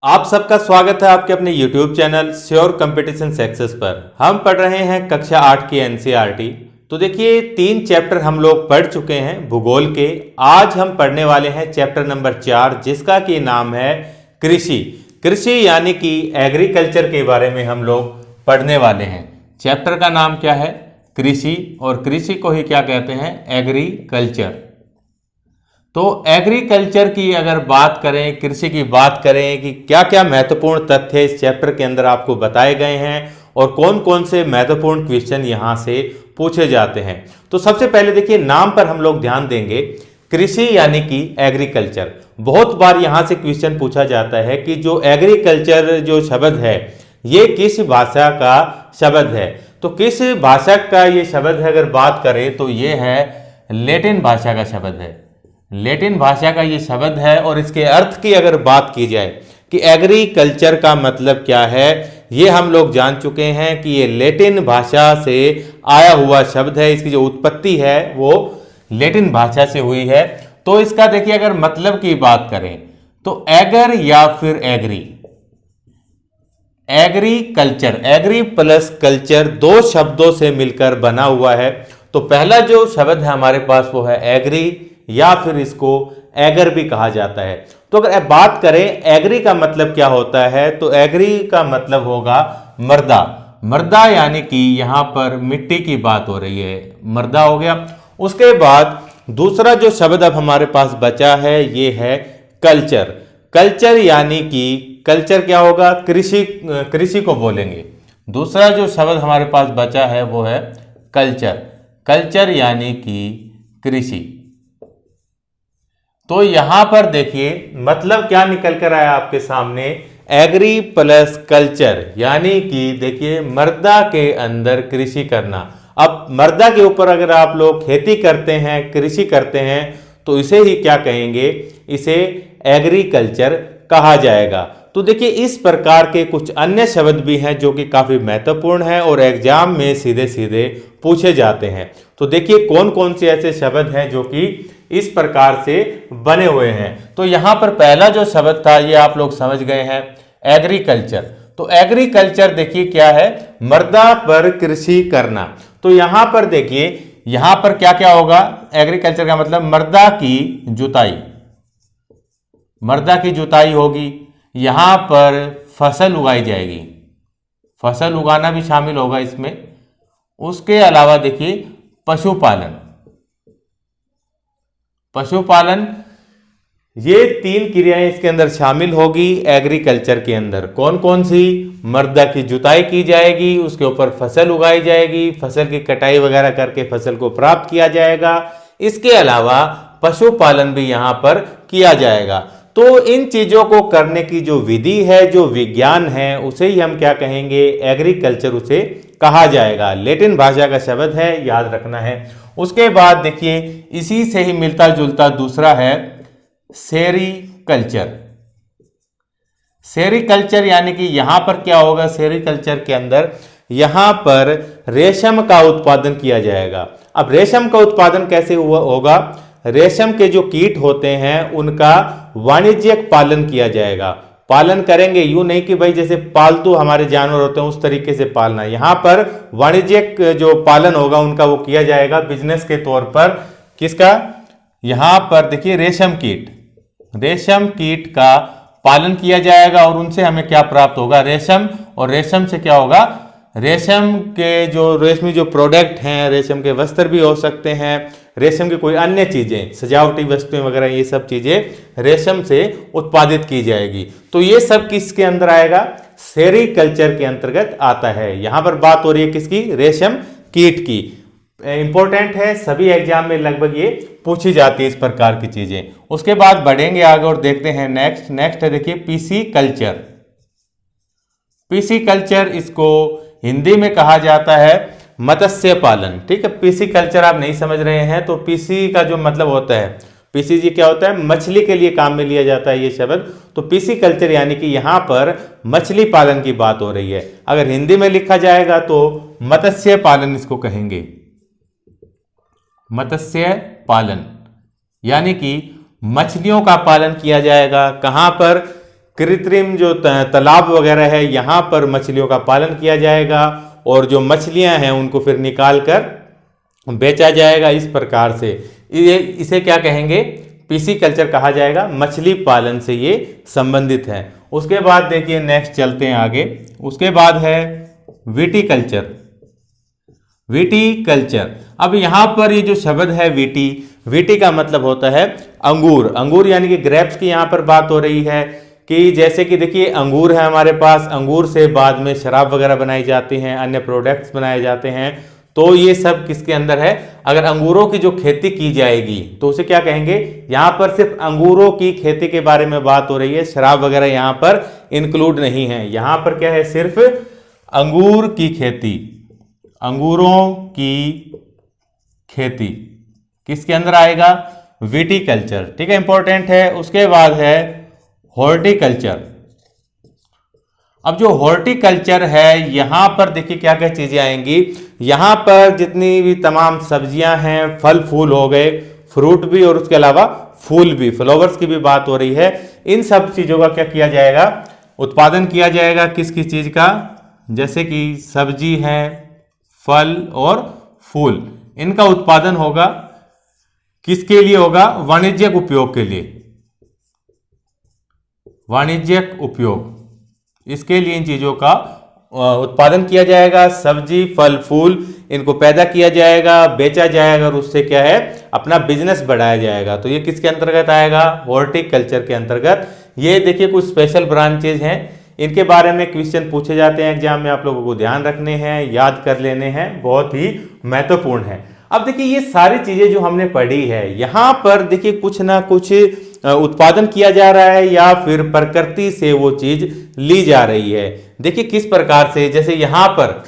आप सबका स्वागत है आपके अपने YouTube channel sure competition success पर। हम पढ़ रहे हैं कक्षा 8 की एनसीईआरटी। तो देखिए 3 चैप्टर हम लोग पढ़ चुके हैं भूगोल के। आज हम पढ़ने वाले हैं चैप्टर नंबर 4 जिसका कि नाम है कृषि। कृषि यानी कि एग्रीकल्चर के बारे में हम लोग पढ़ने वाले हैं। चैप्टर का नाम क्या है? कृषि। और कृषि को ही क्या कहते हैं? एग्रीकल्चर। तो एग्रीकल्चर की अगर बात करें, कृषि की बात करें कि क्या क्या महत्वपूर्ण तथ्य इस चैप्टर के अंदर आपको बताए गए हैं और कौन कौन से महत्वपूर्ण क्वेश्चन यहां से पूछे जाते हैं। तो सबसे पहले देखिए नाम पर हम लोग ध्यान देंगे। कृषि यानी कि एग्रीकल्चर। बहुत बार यहां से क्वेश्चन पूछा जाता है कि जो एग्रीकल्चर जो शब्द है ये किस भाषा का शब्द है। तो किस भाषा का ये शब्द है अगर बात करें तो ये है लैटिन भाषा का शब्द है। लैटिन भाषा का ये शब्द है। और इसके अर्थ की अगर बात की जाए कि एग्रीकल्चर का मतलब क्या है, ये हम लोग जान चुके हैं कि ये लैटिन भाषा से आया हुआ शब्द है। इसकी जो उत्पत्ति है वो लैटिन भाषा से हुई है। तो इसका देखिए अगर मतलब की बात करें तो एगर या फिर agri, agriculture, agri plus culture दो शब्दों से मिलकर बना हुआ है। तो पहला जो शब्द है हमारे पास वो है एग्री या फिर इसको एगर भी कहा जाता है। तो अगर बात करें एग्री का मतलब क्या होता है तो एग्री का मतलब होगा मृदा। मृदा यानी कि यहां पर मिट्टी की बात हो रही है, मृदा हो गया। उसके बाद दूसरा जो शब्द अब हमारे पास बचा है ये है कल्चर। कल्चर यानी कि कल्चर क्या होगा? कृषि, कृषि को बोलेंगे। दूसरा जो शब्द हमारे पास बचा है वो है कल्चर। कल्चर यानी कि कृषि। तो यहां पर देखिए मतलब क्या निकल कर आया आपके सामने? एग्री प्लस कल्चर यानी कि देखिए मृदा के अंदर कृषि करना। अब मृदा के ऊपर अगर आप लोग खेती करते हैं, कृषि करते हैं तो इसे ही क्या कहेंगे? इसे एग्रीकल्चर कहा जाएगा। तो देखिए इस प्रकार के कुछ अन्य शब्द भी हैं जो कि काफी महत्वपूर्ण हैं और एग्जाम में सीधे सीधे पूछे जाते हैं। तो देखिए कौन कौन से ऐसे शब्द हैं जो कि इस प्रकार से बने हुए हैं। तो यहां पर पहला जो शब्द था ये आप लोग समझ गए हैं, एग्रीकल्चर। तो एग्रीकल्चर देखिए क्या है? मृदा पर कृषि करना। तो यहां पर देखिए यहां पर क्या क्या होगा? एग्रीकल्चर का मतलब मृदा की जुताई, मृदा की जुताई होगी। यहां पर फसल उगाई जाएगी, फसल उगाना भी शामिल होगा इसमें। उसके अलावा देखिए पशुपालन, पशुपालन, ये 3 क्रियाएं इसके अंदर शामिल होगी एग्रीकल्चर के अंदर। कौन कौन सी? मृदा की जुताई की जाएगी, उसके ऊपर फसल उगाई जाएगी, फसल की कटाई वगैरह करके फसल को प्राप्त किया जाएगा। इसके अलावा पशुपालन भी यहां पर किया जाएगा। तो इन चीजों को करने की जो विधि है, जो विज्ञान है, उसे ही हम क्या कहेंगे? एग्रीकल्चर उसे कहा जाएगा। लैटिन भाषा का शब्द है, याद रखना है। उसके बाद देखिए इसी से ही मिलता जुलता दूसरा है सेरीकल्चर। सेरीकल्चर यानी कि यहां पर क्या होगा? सेरीकल्चर के अंदर यहां पर रेशम का उत्पादन किया जाएगा। अब रेशम का उत्पादन कैसे होगा? रेशम के जो कीट होते हैं उनका वाणिज्यिक पालन किया जाएगा। पालन करेंगे यूं नहीं कि भाई जैसे पालतू हमारे जानवर होते हैं उस तरीके से पालना। यहां पर वाणिज्यिक जो पालन होगा उनका वो किया जाएगा बिजनेस के तौर पर। किसका? यहां पर देखिए रेशम कीट, रेशम कीट का पालन किया जाएगा और उनसे हमें क्या प्राप्त होगा? रेशम। और रेशम से क्या होगा? रेशम के जो रेशमी जो प्रोडक्ट हैं, रेशम के वस्त्र भी हो सकते हैं, रेशम की कोई अन्य चीजें, सजावटी वस्तुएं वगैरह, ये सब चीजें रेशम से उत्पादित की जाएगी। तो ये सब किसके अंदर आएगा? सेरीकल्चर के अंतर्गत आता है। यहां पर बात हो रही है किसकी? रेशम कीट की। इंपॉर्टेंट है, सभी एग्जाम में लगभग ये पूछी जाती है इस प्रकार की चीजें। उसके बाद बढ़ेंगे आगे और देखते हैं नेक्स्ट है देखिए पीसी कल्चर। पीसी कल्चर इसको हिंदी में कहा जाता है मत्स्य पालन। ठीक है, पीसी कल्चर आप नहीं समझ रहे हैं तो पीसी का जो मतलब होता है, पीसी जी क्या होता है? मछली के लिए काम में लिया जाता है ये शब्द। तो पीसी कल्चर यानी कि यहां पर मछली पालन की बात हो रही है। अगर हिंदी में लिखा जाएगा तो मत्स्य पालन इसको कहेंगे, मत्स्य पालन यानी कि मछलियों का पालन किया जाएगा। कहां पर? कृत्रिम जो तालाब वगैरह है यहाँ पर मछलियों का पालन किया जाएगा और जो मछलियाँ हैं उनको फिर निकाल कर बेचा जाएगा। इस प्रकार से इसे क्या कहेंगे, पीसी कल्चर कहा जाएगा। मछली पालन से ये संबंधित है। उसके बाद देखिए नेक्स्ट चलते हैं आगे। उसके बाद है विटीकल्चर। विटीकल्चर, अब यहाँ पर ये जो शब्द है विटी का मतलब होता है अंगूर। अंगूर यानी कि ग्रेप्स की यहाँ पर बात हो रही है कि जैसे कि देखिए अंगूर है हमारे पास, अंगूर से बाद में शराब वगैरह बनाई जाती हैं, अन्य प्रोडक्ट्स बनाए जाते हैं। तो ये सब किसके अंदर है, अगर अंगूरों की जो खेती की जाएगी तो उसे क्या कहेंगे, यहां पर सिर्फ अंगूरों की खेती के बारे में बात हो रही है, शराब वगैरह यहां पर इंक्लूड नहीं है। यहां पर क्या है, सिर्फ अंगूर की खेती, अंगूरों की खेती किसके अंदर आएगा, विटीकल्चर। ठीक है, इंपॉर्टेंट है। उसके बाद है हॉर्टिकल्चर। अब जो हॉर्टिकल्चर है यहां पर देखिए क्या क्या चीजें आएंगी। यहां पर जितनी भी तमाम सब्जियां हैं, फल फूल हो गए, फ्रूट भी और उसके अलावा फूल भी, फ्लावर्स की भी बात हो रही है। इन सब चीजों का क्या किया जाएगा, उत्पादन किया जाएगा। किस किस चीज का, जैसे कि सब्जी है, फल और फूल, इनका उत्पादन होगा। किसके लिए होगा, वाणिज्यिक उपयोग के लिए, वाणिज्यिक उपयोग, इसके लिए इन चीजों का उत्पादन किया जाएगा। सब्जी फल फूल इनको पैदा किया जाएगा, बेचा जाएगा और उससे क्या है, अपना बिजनेस बढ़ाया जाएगा। तो ये किसके अंतर्गत आएगा, हॉर्टिकल्चर के अंतर्गत। ये देखिए कुछ स्पेशल ब्रांचेज हैं, इनके बारे में क्वेश्चन पूछे जाते हैं एग्जाम में, आप लोगों को ध्यान रखने हैं, याद कर लेने हैं, बहुत ही महत्वपूर्ण है। अब देखिए ये सारी चीजें जो हमने पढ़ी है, यहां पर देखिए कुछ ना कुछ उत्पादन किया जा रहा है या फिर प्रकृति से वो चीज ली जा रही है। देखिए किस प्रकार से, जैसे यहां पर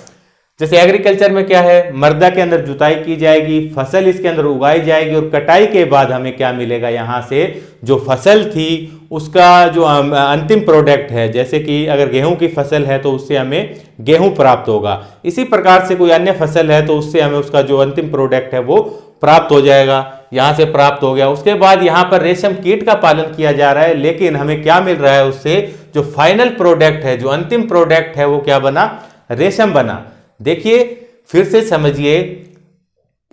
जैसे एग्रीकल्चर में क्या है, मृदा के अंदर जुताई की जाएगी, फसल इसके अंदर उगाई जाएगी और कटाई के बाद हमें क्या मिलेगा, यहां से जो फसल थी उसका जो अंतिम प्रोडक्ट है, जैसे कि अगर गेहूं की फसल है तो उससे हमें गेहूं प्राप्त होगा। इसी प्रकार से कोई अन्य फसल है तो उससे हमें उसका जो अंतिम प्रोडक्ट है वो प्राप्त हो जाएगा, यहां से प्राप्त हो गया। उसके बाद यहां पर रेशम कीट का पालन किया जा रहा है, लेकिन हमें क्या मिल रहा है उससे, जो फाइनल प्रोडक्ट है, जो अंतिम प्रोडक्ट है वो क्या बना, रेशम बना। देखिए फिर से समझिए,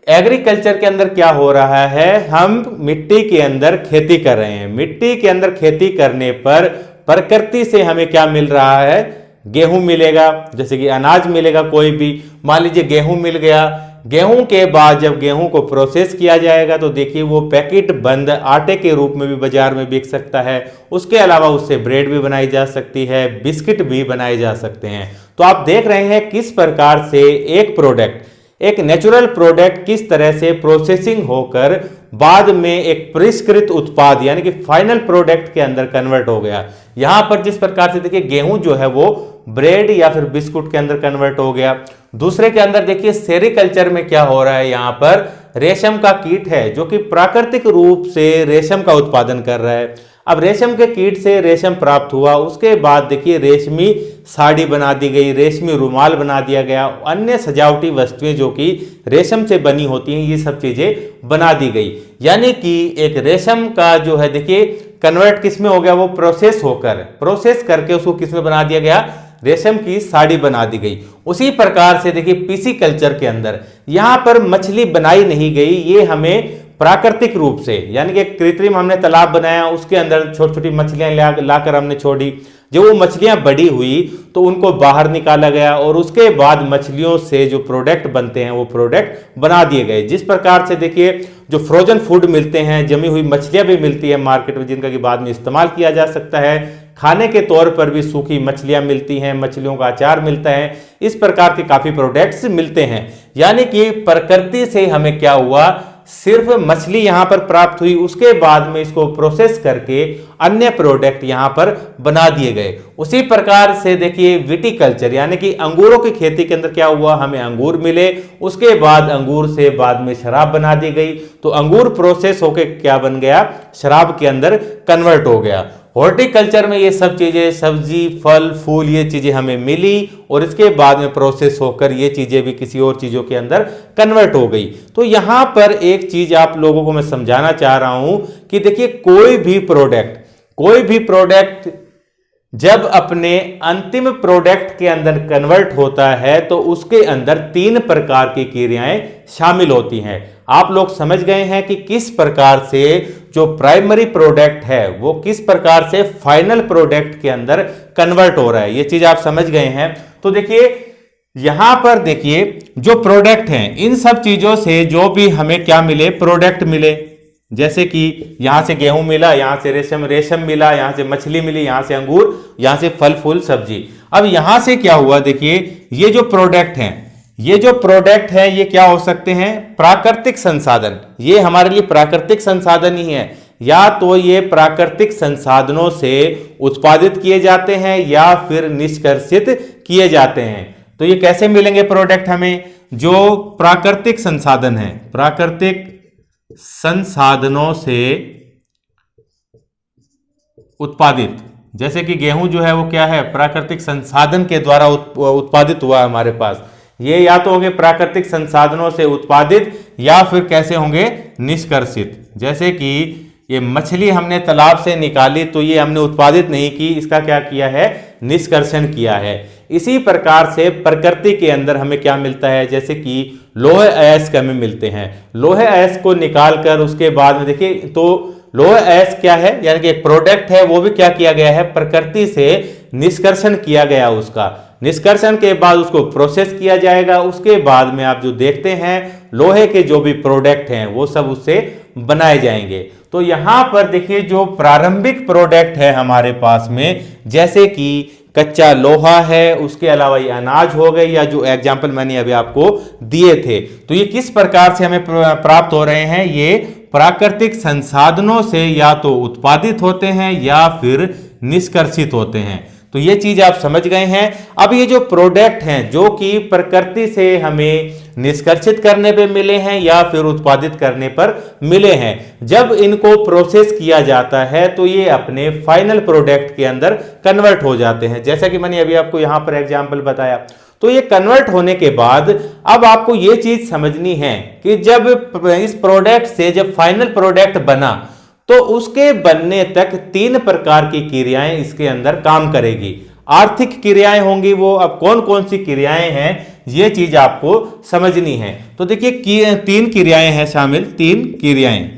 एग्रीकल्चर के अंदर क्या हो रहा है, हम मिट्टी के अंदर खेती कर रहे हैं। मिट्टी के अंदर खेती करने पर प्रकृति से हमें क्या मिल रहा है, गेहूं मिलेगा, जैसे कि अनाज मिलेगा कोई भी। मान लीजिए गेहूं मिल गया, गेहूं के बाद जब गेहूं को प्रोसेस किया जाएगा तो देखिए वो पैकेट बंद आटे के रूप में भी बाजार में बिक सकता है। उसके अलावा उससे ब्रेड भी बनाई जा सकती है, बिस्किट भी बनाए जा सकते हैं। तो आप देख रहे हैं किस प्रकार से एक प्रोडक्ट, एक नेचुरल प्रोडक्ट किस तरह से प्रोसेसिंग होकर बाद में एक परिष्कृत उत्पाद यानी कि फाइनल प्रोडक्ट के अंदर कन्वर्ट हो गया। यहां पर जिस प्रकार से देखिए गेहूं जो है वो ब्रेड या फिर बिस्कुट के अंदर कन्वर्ट हो गया। दूसरे के अंदर देखिए सेरीकल्चर में क्या हो रहा है, यहां पर रेशम का कीट है जो कि प्राकृतिक रूप से रेशम का उत्पादन कर रहा है। अब रेशम के कीट से रेशम प्राप्त हुआ, उसके बाद देखिए रेशमी साड़ी बना दी गई, रेशमी रुमाल बना दिया गया, अन्य सजावटी वस्तुएं जो कि रेशम से बनी होती हैं ये सब चीजें बना दी गई। यानी कि एक रेशम का जो है देखिए कन्वर्ट किस में हो गया, वो प्रोसेस करके उसको किस में बना दिया गया, रेशम की साड़ी बना दी गई। उसी प्रकार से देखिए पीसी कल्चर के अंदर यहां पर मछली बनाई नहीं गई, ये हमें प्राकृतिक रूप से यानी कि कृत्रिम हमने तालाब बनाया, उसके अंदर छोटी छोटी मछलियां लाकर हमने छोड़ी। जब वो मछलियां बड़ी हुई तो उनको बाहर निकाला गया और उसके बाद मछलियों से जो प्रोडक्ट बनते हैं वो प्रोडक्ट बना दिए गए। जिस प्रकार से देखिए जो फ्रोजन फूड मिलते हैं, जमी हुई मछलियां भी मिलती है मार्केट में, जिनका कि बाद में इस्तेमाल किया जा सकता है। खाने के तौर पर भी सूखी मछलियां मिलती हैं, मछलियों का अचार मिलता है, इस प्रकार के काफी प्रोडक्ट्स मिलते हैं। यानी कि प्रकृति से हमें क्या हुआ, सिर्फ मछली यहां पर प्राप्त हुई, उसके बाद में इसको प्रोसेस करके अन्य प्रोडक्ट यहां पर बना दिए गए। उसी प्रकार से देखिए विटीकल्चर यानी कि अंगूरों की खेती के अंदर क्या हुआ, हमें अंगूर मिले, उसके बाद अंगूर से बाद में शराब बना दी गई, तो अंगूर प्रोसेस होके क्या बन गया, शराब के अंदर कन्वर्ट हो गया। हॉर्टिकल्चर में ये सब चीजें, सब्जी फल फूल, ये चीजें हमें मिली और इसके बाद में प्रोसेस होकर ये चीजें भी किसी और चीजों के अंदर कन्वर्ट हो गई। तो यहां पर एक चीज आप लोगों को मैं समझाना चाह रहा हूं कि देखिए कोई भी प्रोडक्ट जब अपने अंतिम प्रोडक्ट के अंदर कन्वर्ट होता है तो उसके अंदर 3 प्रकार की क्रियाएं शामिल होती हैं। आप लोग समझ गए हैं कि किस प्रकार से जो प्राइमरी प्रोडक्ट है वो किस प्रकार से फाइनल प्रोडक्ट के अंदर कन्वर्ट हो रहा है, ये चीज आप समझ गए हैं। तो देखिए यहां पर देखिए जो प्रोडक्ट हैं इन सब चीजों से जो भी हमें क्या मिले, प्रोडक्ट मिले, जैसे कि यहां से गेहूं मिला, यहां से रेशम मिला, यहां से मछली मिली, यहां से अंगूर, यहां से फल फूल सब्जी। अब यहां से क्या हुआ, देखिए ये जो प्रोडक्ट हैं, ये जो प्रोडक्ट है ये क्या हो सकते हैं, प्राकृतिक संसाधन। ये हमारे लिए प्राकृतिक संसाधन ही है, या तो ये प्राकृतिक संसाधनों से उत्पादित किए जाते हैं या फिर निष्कर्षित किए जाते हैं। तो ये कैसे मिलेंगे प्रोडक्ट हमें, जो प्राकृतिक संसाधन है, प्राकृतिक संसाधनों से उत्पादित, जैसे कि गेहूं जो है वो क्या है, प्राकृतिक संसाधन के द्वारा उत्पादित हुआ हमारे पास। ये या तो होंगे प्राकृतिक संसाधनों से उत्पादित या फिर कैसे होंगे, निष्कर्षित। जैसे कि ये मछली हमने तालाब से निकाली तो ये हमने उत्पादित नहीं की, इसका क्या किया है, निष्कर्षण किया है। इसी प्रकार से प्रकृति के अंदर हमें क्या मिलता है, जैसे कि लोहे अयस्क हमें मिलते हैं। लोहे अयस्क को निकालकर उसके बाद में देखिए, तो लोहे अयस्क क्या है, यानी कि एक प्रोडक्ट है, वो भी क्या किया गया है, प्रकृति से निष्कर्षण किया गया। उसका निष्कर्षण के बाद उसको प्रोसेस किया जाएगा। उसके बाद में आप जो देखते हैं लोहे के जो भी प्रोडक्ट हैं वो सब उससे बनाए जाएंगे। तो यहां पर देखिए जो प्रारंभिक प्रोडक्ट है हमारे पास में, जैसे कि कच्चा लोहा है, उसके अलावा ये अनाज हो गए, या जो एग्जाम्पल मैंने अभी आपको दिए थे, तो ये किस प्रकार से हमें प्राप्त हो रहे हैं, ये प्राकृतिक संसाधनों से या तो उत्पादित होते हैं या फिर निष्कर्षित होते हैं। तो ये चीज आप समझ गए हैं। अब ये जो प्रोडक्ट हैं जो कि प्रकृति से हमें निष्कर्षित करने पे मिले हैं या फिर उत्पादित करने पर मिले हैं, जब इनको प्रोसेस किया जाता है तो ये अपने फाइनल प्रोडक्ट के अंदर कन्वर्ट हो जाते हैं। जैसा कि मैंने अभी आपको यहां पर एग्जांपल बताया, तो ये कन्वर्ट होने के बाद अब आपको ये चीज समझनी है कि जब इस प्रोडक्ट से जब फाइनल प्रोडक्ट बना तो उसके बनने तक 3 प्रकार की क्रियाएं इसके अंदर काम करेगी। आर्थिक क्रियाएं होंगी वो। अब कौन कौन सी क्रियाएं हैं ये चीज आपको समझनी है। तो देखिए 3 क्रियाएं हैं शामिल, 3 क्रियाएं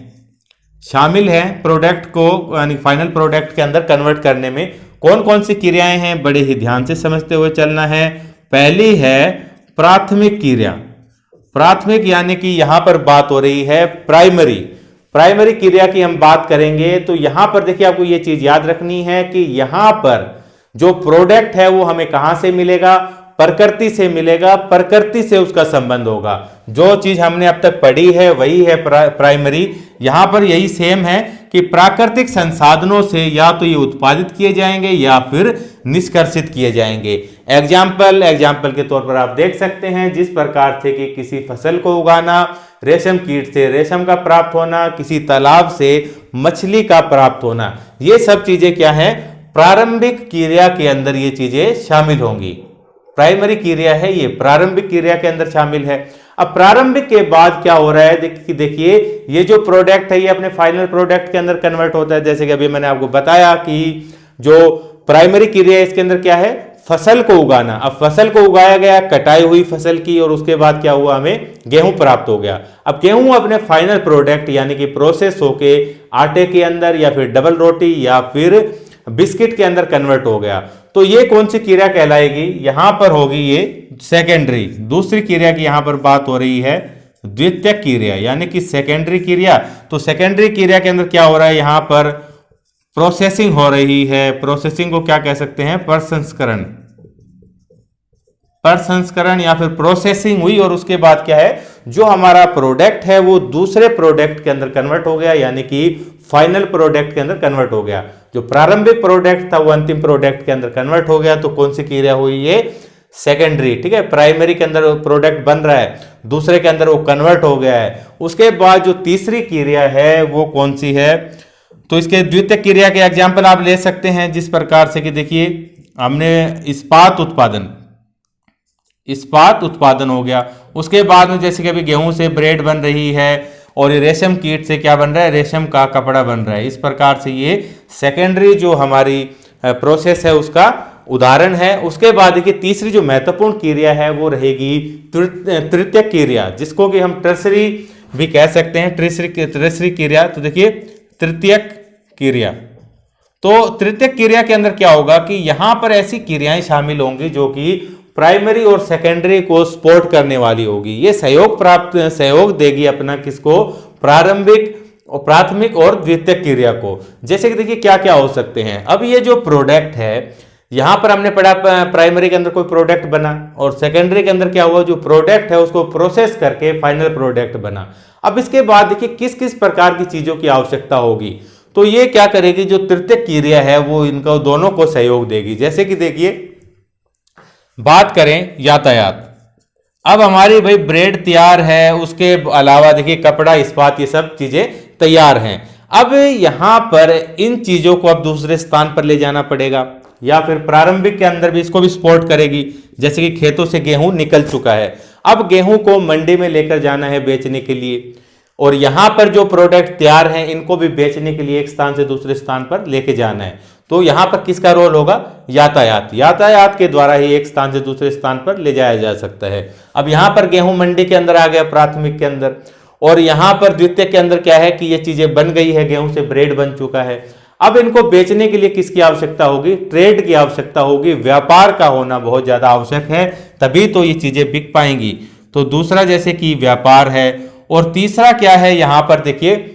शामिल हैं प्रोडक्ट को यानी फाइनल प्रोडक्ट के अंदर कन्वर्ट करने में। कौन कौन सी क्रियाएं हैं, बड़े ही ध्यान से समझते हुए चलना है। पहली है प्राथमिक क्रिया। प्राथमिक यानी कि यहां पर बात हो रही है प्राइमरी क्रिया की हम बात करेंगे। तो यहां पर देखिए आपको यह चीज याद रखनी है कि यहां पर जो प्रोडक्ट है वो हमें कहां से मिलेगा, प्रकृति से मिलेगा, प्रकृति से उसका संबंध होगा। जो चीज हमने अब तक पढ़ी है वही है प्राइमरी। यहां पर यही सेम है कि प्राकृतिक संसाधनों से या तो ये उत्पादित किए जाएंगे या फिर निष्कर्षित किए जाएंगे। एग्जाम्पल के तौर पर आप देख सकते हैं, जिस प्रकार से कि किसी फसल को उगाना, रेशम कीट से रेशम का प्राप्त होना, किसी तालाब से मछली का प्राप्त होना, ये सब चीजें क्या है, प्रारंभिक क्रिया के अंदर ये चीजें शामिल होंगी। प्राइमरी क्रिया है ये, प्रारंभिक क्रिया के अंदर शामिल है। अब प्रारंभिक के बाद क्या हो रहा है, देखिए ये जो प्रोडक्ट है ये अपने फाइनल प्रोडक्ट के अंदर कन्वर्ट होता है। जैसे कि अभी मैंने आपको बताया कि जो प्राइमरी क्रिया है इसके अंदर क्या है, फसल को उगाना। अब फसल को उगाया गया, कटाई हुई फसल की, और उसके बाद क्या हुआ, हमें गेहूं प्राप्त हो गया। अब गेहूं अपने फाइनल प्रोडक्ट यानी कि प्रोसेस होके आटे के अंदर या फिर डबल रोटी या फिर बिस्किट के अंदर कन्वर्ट हो गया। तो ये कौन सी क्रिया कहलाएगी, यहां पर होगी ये सेकेंडरी। दूसरी क्रिया की यहां पर बात हो रही है द्वितीयक क्रिया यानी कि सेकेंडरी क्रिया। तो सेकेंडरी क्रिया के अंदर क्या हो रहा है, यहां पर प्रोसेसिंग हो रही है। प्रोसेसिंग को क्या कह सकते हैं, प्रसंस्करण या फिर प्रोसेसिंग हुई, और उसके बाद क्या है, जो हमारा प्रोडक्ट है वो दूसरे प्रोडक्ट के अंदर कन्वर्ट हो गया यानी कि फाइनल प्रोडक्ट के अंदर कन्वर्ट हो गया। जो प्रारंभिक प्रोडक्ट था वो अंतिम प्रोडक्ट के अंदर कन्वर्ट हो गया। तो कौन सी क्रिया हुई, ये सेकेंडरी। ठीक है, प्राइमरी के अंदर प्रोडक्ट बन रहा है, दूसरे के अंदर वो कन्वर्ट हो गया है। उसके बाद जो तीसरी क्रिया है वो कौन सी है, तो इसके द्वितीय क्रिया के एग्जाम्पल आप ले सकते हैं, जिस प्रकार से कि देखिए हमने इस्पात उत्पादन हो गया। उसके बाद में जैसे कि अभी गेहूं से ब्रेड बन रही है, और ये रेशम कीट से क्या बन रहा है, रेशम का कपड़ा बन रहा है। इस प्रकार से ये सेकेंडरी जो हमारी प्रोसेस है उसका उदाहरण है। उसके बाद देखिए तीसरी जो महत्वपूर्ण क्रिया है वो रहेगी तृतीयक क्रिया, जिसको कि हम टर्सरी भी कह सकते हैं, टर्सरी क्रिया। तो देखिए तृतीयक क्रिया, तो तृतीयक क्रिया के अंदर क्या होगा कि यहां पर ऐसी क्रियाएं शामिल होंगी जो कि प्राइमरी और सेकेंडरी को सपोर्ट करने वाली होगी। ये सहयोग देगी अपना किसको, प्राथमिक और द्वितीयक क्रिया को। जैसे कि देखिए क्या क्या हो सकते हैं। अब ये जो प्रोडक्ट है, यहां पर हमने पढ़ा प्राइमरी के अंदर कोई प्रोडक्ट बना और सेकेंडरी के अंदर क्या हुआ, जो प्रोडक्ट है उसको प्रोसेस करके फाइनल प्रोडक्ट बना। अब इसके बाद देखिए किस किस प्रकार की चीजों की आवश्यकता होगी, तो ये क्या करेगी, जो तृतीयक क्रिया है वो इनको दोनों को सहयोग देगी। जैसे कि देखिए बात करें यातायात, अब हमारी भाई ब्रेड तैयार है, उसके अलावा देखिए कपड़ा, इस्पात, ये सब चीजें तैयार हैं। अब यहां पर इन चीजों को अब दूसरे स्थान पर ले जाना पड़ेगा, या फिर प्रारंभिक के अंदर भी इसको भी सपोर्ट करेगी। जैसे कि खेतों से गेहूं निकल चुका है, अब गेहूं को मंडी में लेकर जाना है बेचने के लिए, और यहां पर जो प्रोडक्ट तैयार हैं इनको भी बेचने के लिए एक स्थान से दूसरे स्थान पर लेके जाना है। तो यहां पर किसका रोल होगा, यातायात के द्वारा ही एक स्थान से दूसरे स्थान पर ले जाया जा सकता है। अब यहां पर गेहूं मंडी के अंदर आ गया प्राथमिक के अंदर, और यहां पर द्वितीय के अंदर क्या है कि ये चीजें बन गई है, गेहूं से ब्रेड बन चुका है। अब इनको बेचने के लिए किसकी आवश्यकता होगी, ट्रेड की आवश्यकता होगी, व्यापार का होना बहुत ज्यादा आवश्यक है, तभी तो ये चीजें बिक पाएंगी। तो दूसरा जैसे कि व्यापार है, और तीसरा क्या है यहां पर देखिए,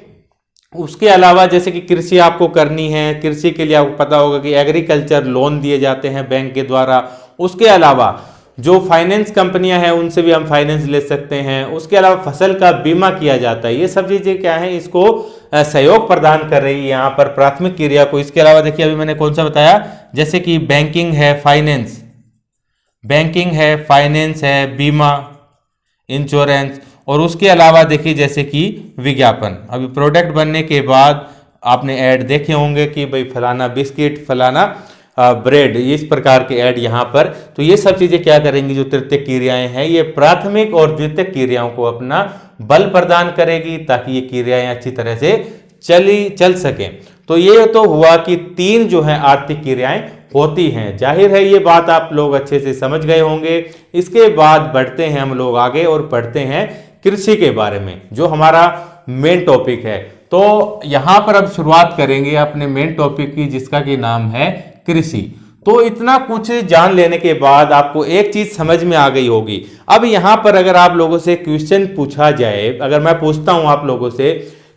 उसके अलावा जैसे कि कृषि आपको करनी है, कृषि के लिए आपको पता होगा कि एग्रीकल्चर लोन दिए जाते हैं बैंक के द्वारा। उसके अलावा जो फाइनेंस कंपनियां हैं उनसे भी हम फाइनेंस ले सकते हैं। उसके अलावा फसल का बीमा किया जाता है। ये सब चीजें क्या है, इसको सहयोग प्रदान कर रही है यहाँ पर प्राथमिक क्रिया को। इसके अलावा देखिए अभी मैंने कौन सा बताया, जैसे कि बैंकिंग है, फाइनेंस है, बीमा, इंश्योरेंस, और उसके अलावा देखिए जैसे कि विज्ञापन। अभी प्रोडक्ट बनने के बाद आपने ऐड देखे होंगे कि भाई फलाना बिस्किट, फलाना ब्रेड, इस प्रकार के ऐड यहाँ पर। तो ये सब चीजें क्या करेंगी, जो तृतीयक क्रियाएं हैं ये प्राथमिक और द्वितीयक क्रियाओं को अपना बल प्रदान करेगी, ताकि ये क्रियाएं अच्छी तरह से चल सकें। तो ये तो हुआ कि 3 जो है आर्थिक क्रियाएं होती हैं। जाहिर है ये बात आप लोग अच्छे से समझ गए होंगे। इसके बाद बढ़ते हैं हम लोग आगे और पढ़ते हैं कृषि के बारे में, जो हमारा मेन टॉपिक है। तो यहां पर अब शुरुआत करेंगे अपने मेन टॉपिक की, जिसका कि नाम है कृषि। तो इतना कुछ जान लेने के बाद आपको एक चीज समझ में आ गई होगी। अब यहां पर अगर आप लोगों से क्वेश्चन पूछा जाए, अगर मैं पूछता हूं आप लोगों से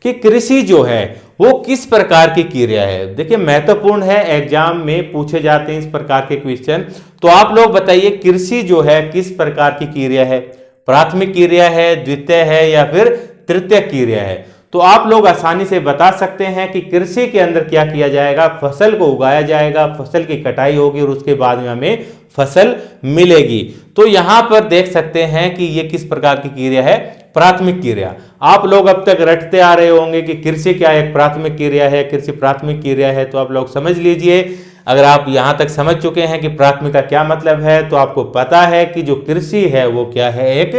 कि कृषि जो है वो किस प्रकार की क्रिया है, देखिए महत्वपूर्ण है, एग्जाम में पूछे जाते हैं इस प्रकार के क्वेश्चन। तो आप लोग बताइए कृषि जो है किस प्रकार की क्रिया है, प्राथमिक क्रिया है, द्वितीय है, या फिर तृतीयक क्रिया है। तो आप लोग आसानी से बता सकते हैं कि कृषि के अंदर क्या किया जाएगा, फसल को उगाया जाएगा, फसल की कटाई होगी और उसके बाद में हमें फसल मिलेगी। तो यहां पर देख सकते हैं कि ये किस प्रकार की क्रिया है, प्राथमिक क्रिया। आप लोग अब तक रटते आ रहे होंगे कि कृषि क्या एक प्राथमिक क्रिया है, कृषि प्राथमिक क्रिया है। तो आप लोग समझ लीजिए, अगर आप यहां तक समझ चुके हैं कि प्राथमिक का क्या मतलब है, तो आपको पता है कि जो कृषि है वो क्या है, एक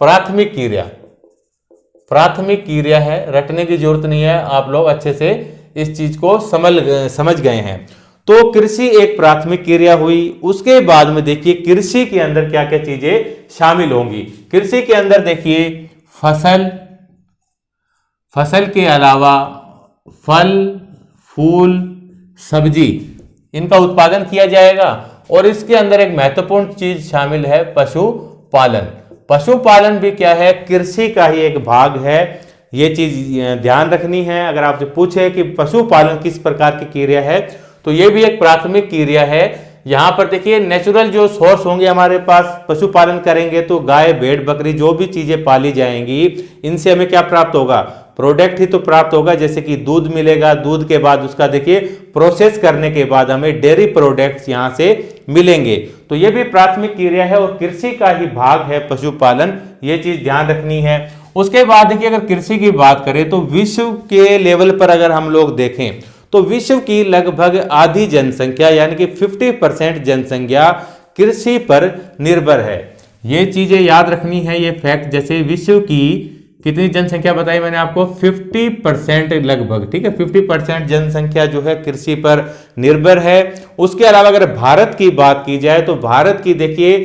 प्राथमिक क्रिया है। रटने की जरूरत नहीं है, आप लोग अच्छे से इस चीज को समझ गए हैं। तो कृषि एक प्राथमिक क्रिया हुई। उसके बाद में देखिए कृषि के अंदर क्या क्या चीजें शामिल होंगी। कृषि के अंदर देखिए फसल के अलावा फल, फूल, सब्जी, इनका उत्पादन किया जाएगा। और इसके अंदर एक महत्वपूर्ण चीज शामिल है, पशुपालन भी क्या है, कृषि का ही एक भाग है। ये चीज ध्यान रखनी है। अगर आपसे पूछे कि पशुपालन किस प्रकार की क्रिया है, तो ये भी एक प्राथमिक क्रिया है। यहां पर देखिए नेचुरल जो सोर्स होंगे हमारे पास, पशुपालन करेंगे तो गाय, भेड़, बकरी, जो भी चीजें पाली जाएंगी, इनसे हमें क्या प्राप्त होगा, प्रोडक्ट ही तो प्राप्त होगा। जैसे कि दूध मिलेगा, दूध के बाद उसका देखिए प्रोसेस करने के बाद हमें डेयरी प्रोडक्ट्स यहां से मिलेंगे। तो ये भी प्राथमिक क्रिया है और कृषि का ही भाग है पशुपालन, ये चीज ध्यान रखनी है। उसके बाद देखिए अगर कृषि की बात करें तो विश्व के लेवल पर अगर हम लोग देखें तो विश्व की लगभग आधी जनसंख्या यानी कि 50% जनसंख्या कृषि पर निर्भर है। ये चीजें याद रखनी है, ये फैक्ट। जैसे विश्व की कितनी जनसंख्या बताई मैंने आपको? 50% लगभग, ठीक है, 50% जनसंख्या जो है कृषि पर निर्भर है। उसके अलावा अगर भारत की बात की जाए तो भारत की देखिए,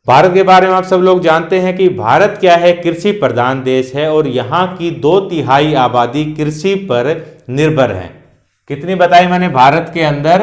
भारत के बारे में आप सब लोग जानते हैं कि भारत क्या है, कृषि प्रधान देश है और यहाँ की 2/3 आबादी कृषि पर निर्भर है। कितनी बताई मैंने? भारत के अंदर,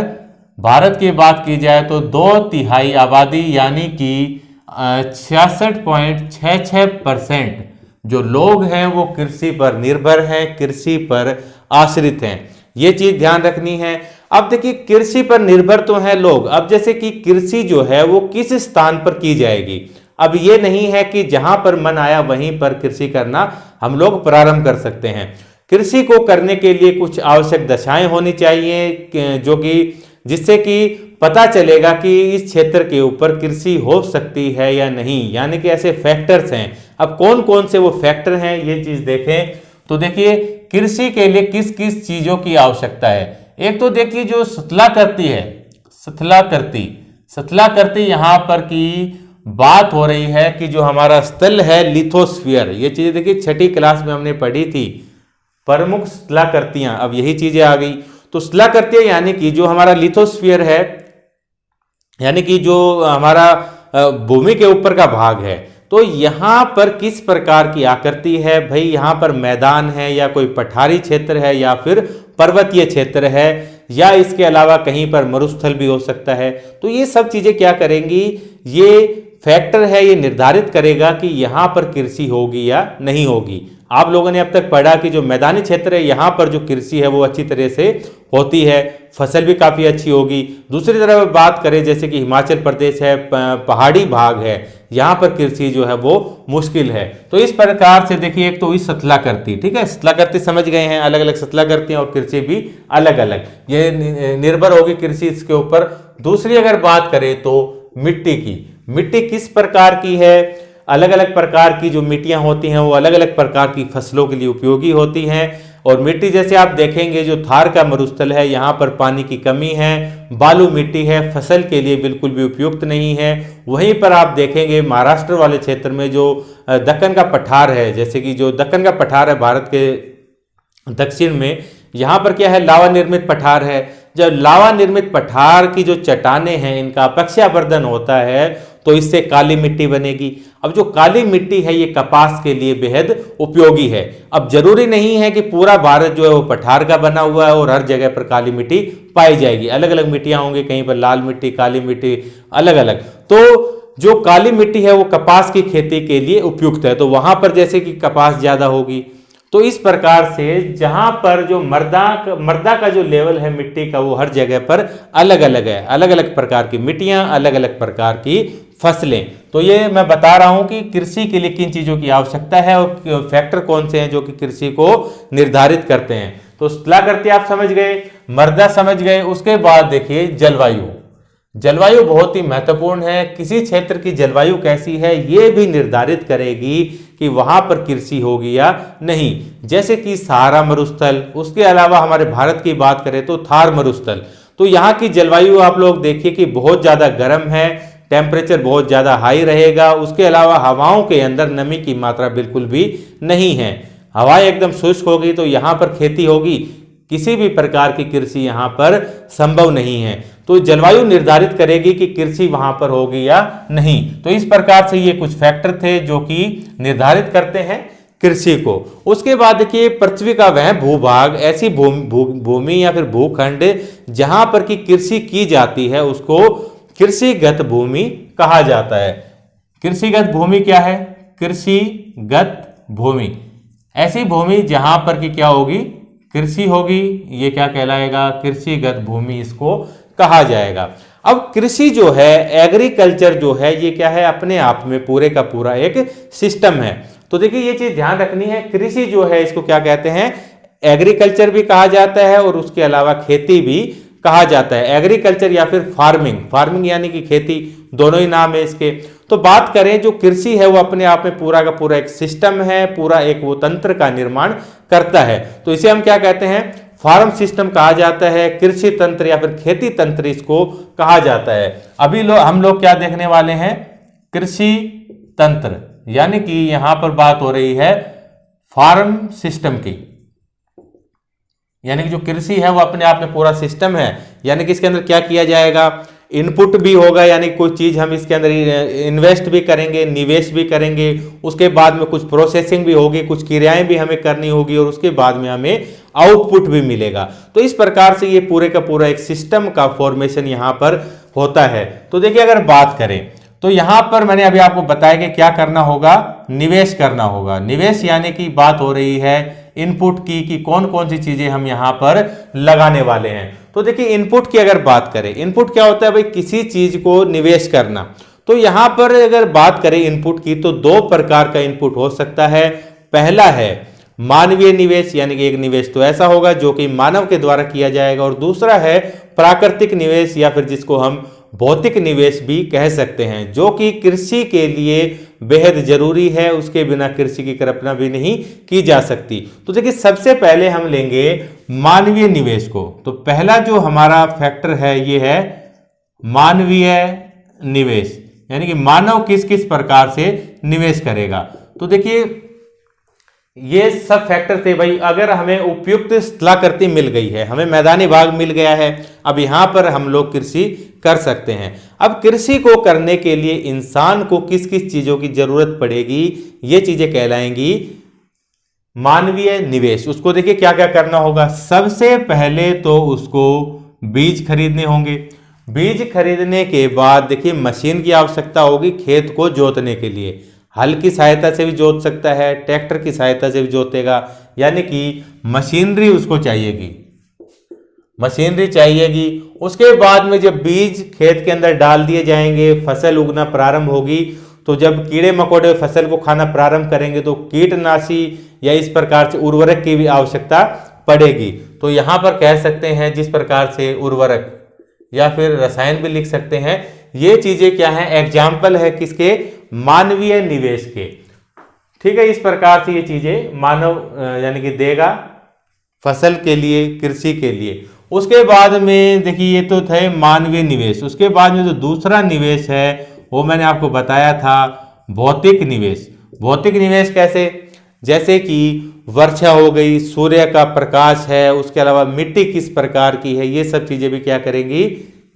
भारत की बात की जाए तो 2/3 आबादी यानी कि 66.66% जो लोग हैं वो कृषि पर निर्भर हैं, कृषि पर आश्रित हैं। ये चीज ध्यान रखनी है। अब देखिए कृषि पर निर्भर तो हैं लोग, अब जैसे कि कृषि जो है वो किस स्थान पर की जाएगी, अब ये नहीं है कि जहां पर मन आया वहीं पर कृषि करना हम लोग प्रारंभ कर सकते हैं। कृषि को करने के लिए कुछ आवश्यक दशाएं होनी चाहिए, जो कि जिससे कि पता चलेगा कि इस क्षेत्र के ऊपर कृषि हो सकती है या नहीं, यानी कि ऐसे फैक्टर्स हैं। अब कौन कौन से वो फैक्टर हैं ये चीज देखें तो देखिए कृषि के लिए किस किस चीजों की आवश्यकता है। एक तो देखिए जो स्थलाकृति है, स्थलाकृति यहां पर की बात हो रही है कि जो हमारा स्थल है लिथोस्फीयर, ये चीजें देखिए 6ठी क्लास में हमने पढ़ी थी, प्रमुख स्थलाकृतियां, अब यही चीजें आ गई। तो स्थलाकृतियां यानी कि जो हमारा लिथोस्फीयर है, यानी कि जो हमारा भूमि के ऊपर का भाग है, तो यहां पर किस प्रकार की आकृति है भाई, यहां पर मैदान है या कोई पठारी क्षेत्र है या फिर पर्वतीय क्षेत्र है या इसके अलावा कहीं पर मरुस्थल भी हो सकता है। तो ये सब चीजें क्या करेंगी, ये फैक्टर है, ये निर्धारित करेगा कि यहां पर कृषि होगी या नहीं होगी। आप लोगों ने अब तक पढ़ा कि जो मैदानी क्षेत्र है यहां पर जो कृषि है वो अच्छी तरह से होती है, फसल भी काफी अच्छी होगी। दूसरी तरफ बात करें जैसे कि हिमाचल प्रदेश है, पहाड़ी भाग है, यहां पर कृषि जो है वो मुश्किल है। तो इस प्रकार से देखिए एक तो इस स्थलाकृति, ठीक है, स्थलाकृति समझ गए हैं, अलग अलग स्थलाकृतियां और कृषि भी अलग अलग, ये निर्भर होगी कृषि इसके ऊपर। दूसरी अगर बात करें तो मिट्टी की, मिट्टी किस प्रकार की है, अलग अलग प्रकार की जो मिट्टियां होती हैं वो अलग अलग प्रकार की फसलों के लिए उपयोगी होती हैं। और मिट्टी जैसे आप देखेंगे जो थार का मरुस्थल है यहाँ पर पानी की कमी है, बालू मिट्टी है, फसल के लिए बिल्कुल भी उपयुक्त नहीं है। वहीं पर आप देखेंगे महाराष्ट्र वाले क्षेत्र में जो दक्कन का पठार है, जैसे कि जो दक्कन का पठार है भारत के दक्षिण में, यहाँ पर क्या है, लावा निर्मित पठार है। जब लावा निर्मित पठार की जो चट्टानें हैं इनका अपक्षावर्धन होता है तो इससे काली मिट्टी बनेगी। अब जो काली मिट्टी है ये कपास के लिए बेहद उपयोगी है। अब जरूरी नहीं है कि पूरा भारत जो है वो पठार का बना हुआ है और हर जगह पर काली मिट्टी पाई जाएगी, अलग अलग मिट्टियां होंगी, कहीं पर लाल मिट्टी, काली मिट्टी, अलग अलग। तो जो काली मिट्टी है वो कपास की खेती के लिए उपयुक्त है, तो वहां पर जैसे कि कपास ज्यादा होगी। तो इस प्रकार से जहां पर जो मृदा का जो लेवल है मिट्टी का वो हर जगह पर अलग अलग है, अलग अलग प्रकार की मिट्टियां, अलग अलग प्रकार की फसलें। तो ये मैं बता रहा हूं कि कृषि के लिए किन चीजों की आवश्यकता है और फैक्टर कौन से हैं जो कि कृषि को निर्धारित करते हैं। तो स्थलाकृति आप समझ गए, मृदा समझ गए। उसके बाद देखिए जलवायु, जलवायु बहुत ही महत्वपूर्ण है। किसी क्षेत्र की जलवायु कैसी है ये भी निर्धारित करेगी कि वहां पर कृषि होगी या नहीं। जैसे कि सहारा मरुस्थल, उसके अलावा हमारे भारत की बात करें तो थार मरुस्थल, तो यहाँ की जलवायु आप लोग देखिए कि बहुत ज्यादा गर्म है, टेम्परेचर बहुत ज्यादा हाई रहेगा। उसके अलावा हवाओं के अंदर नमी की मात्रा बिल्कुल भी नहीं है, हवाएं एकदम शुष्क होगी, तो यहाँ पर खेती होगी, किसी भी प्रकार की कृषि यहाँ पर संभव नहीं है। तो जलवायु निर्धारित करेगी कि कृषि वहां पर होगी या नहीं। तो इस प्रकार से ये कुछ फैक्टर थे जो कि निर्धारित करते हैं कृषि को। उसके बाद देखिए पृथ्वी का वह भूभाग, ऐसी भूमि या फिर भूखंड जहां पर की कृषि की जाती है उसको कृषिगत भूमि कहा जाता है। कृषिगत भूमि क्या है? कृषिगत भूमि ऐसी भूमि जहां पर की क्या होगी, कृषि होगी, ये क्या कहलाएगा, कृषिगत भूमि इसको कहा जाएगा। अब कृषि जो है, एग्रीकल्चर जो है, ये क्या है, अपने आप में पूरे का पूरा एक सिस्टम है। तो देखिए ये चीज ध्यान रखनी है, कृषि जो है इसको क्या कहते हैं, एग्रीकल्चर भी कहा जाता है और उसके अलावा खेती भी कहा जाता है। एग्रीकल्चर या फिर फार्मिंग, फार्मिंग यानी कि खेती, दोनों ही नाम है इसके। तो बात करें जो कृषि है वो अपने आप में पूरा का पूरा एक सिस्टम है, पूरा एक वो तंत्र का निर्माण करता है। तो इसे हम क्या कहते हैं, फार्म सिस्टम कहा जाता है, कृषि तंत्र या फिर खेती तंत्र इसको कहा जाता है। अभी हम लोग क्या देखने वाले हैं, कृषि तंत्र, यानी कि यहां पर बात हो रही है फार्म सिस्टम की, यानी कि जो कृषि है वो अपने आप में पूरा सिस्टम है। यानी कि इसके अंदर क्या किया जाएगा, इनपुट भी होगा, यानी कोई चीज हम इसके अंदर इन्वेस्ट भी करेंगे, निवेश भी करेंगे, उसके बाद में कुछ प्रोसेसिंग भी होगी, कुछ क्रियाएं भी हमें करनी होगी और उसके बाद में हमें आउटपुट भी मिलेगा। तो इस प्रकार से ये पूरे का पूरा एक सिस्टम का फॉर्मेशन यहाँ पर होता है। तो देखिए अगर बात करें तो यहां पर मैंने अभी आपको बताया कि क्या करना होगा, निवेश करना होगा। निवेश यानी कि बात हो रही है इनपुट की कि कौन कौन सी चीजें हम यहां पर लगाने वाले हैं। तो देखिए इनपुट की अगर बात करें, इनपुट क्या होता है भाई, किसी चीज को निवेश करना। तो यहां पर अगर बात करें इनपुट की तो दो प्रकार का इनपुट हो सकता है। पहला है मानवीय निवेश, यानी कि एक निवेश तो ऐसा होगा जो कि मानव के द्वारा किया जाएगा, और दूसरा है प्राकृतिक निवेश या फिर जिसको हम भौतिक निवेश भी कह सकते हैं, जो कि कृषि के लिए बेहद जरूरी है। उसके बिना कृषि की कल्पना भी नहीं की जा सकती। तो देखिए सबसे पहले हम लेंगे मानवीय निवेश को। तो पहला जो हमारा फैक्टर है ये है मानवीय निवेश, यानी कि मानव किस किस प्रकार से निवेश करेगा। तो देखिए ये सब फैक्टर थे भाई। अगर हमें उपयुक्त स्थलाकृति मिल गई है, हमें मैदानी भाग मिल गया है, अब यहां पर हम लोग कृषि कर सकते हैं। अब कृषि को करने के लिए इंसान को किस किस चीजों की जरूरत पड़ेगी, ये चीजें कहलाएंगी मानवीय निवेश। उसको देखिए क्या क्या करना होगा। सबसे पहले तो उसको बीज खरीदने होंगे। बीज खरीदने के बाद देखिए मशीन की आवश्यकता होगी खेत को जोतने के लिए। हल की सहायता से भी जोत सकता है, ट्रैक्टर की सहायता से भी जोतेगा, यानी कि मशीनरी उसको चाहिएगी, मशीनरी चाहिएगी। उसके बाद में जब बीज खेत के अंदर डाल दिए जाएंगे, फसल उगना प्रारंभ होगी, तो जब कीड़े मकोड़े फसल को खाना प्रारंभ करेंगे तो कीटनाशी या इस प्रकार से उर्वरक की भी आवश्यकता पड़ेगी। तो यहां पर कह सकते हैं जिस प्रकार से उर्वरक या फिर रसायन भी लिख सकते हैं, ये चीजें क्या है, एग्जाम्पल है किसके, मानवीय निवेश के। ठीक है, इस प्रकार से ये चीजें मानव यानी कि देगा फसल के लिए, कृषि के लिए। उसके बाद में देखिए ये तो थे मानवीय निवेश। उसके बाद में जो दूसरा निवेश है वो मैंने आपको बताया था भौतिक निवेश। भौतिक निवेश कैसे, जैसे कि वर्षा हो गई, सूर्य का प्रकाश है, उसके अलावा मिट्टी किस प्रकार की है, ये सब चीजें भी क्या करेंगी,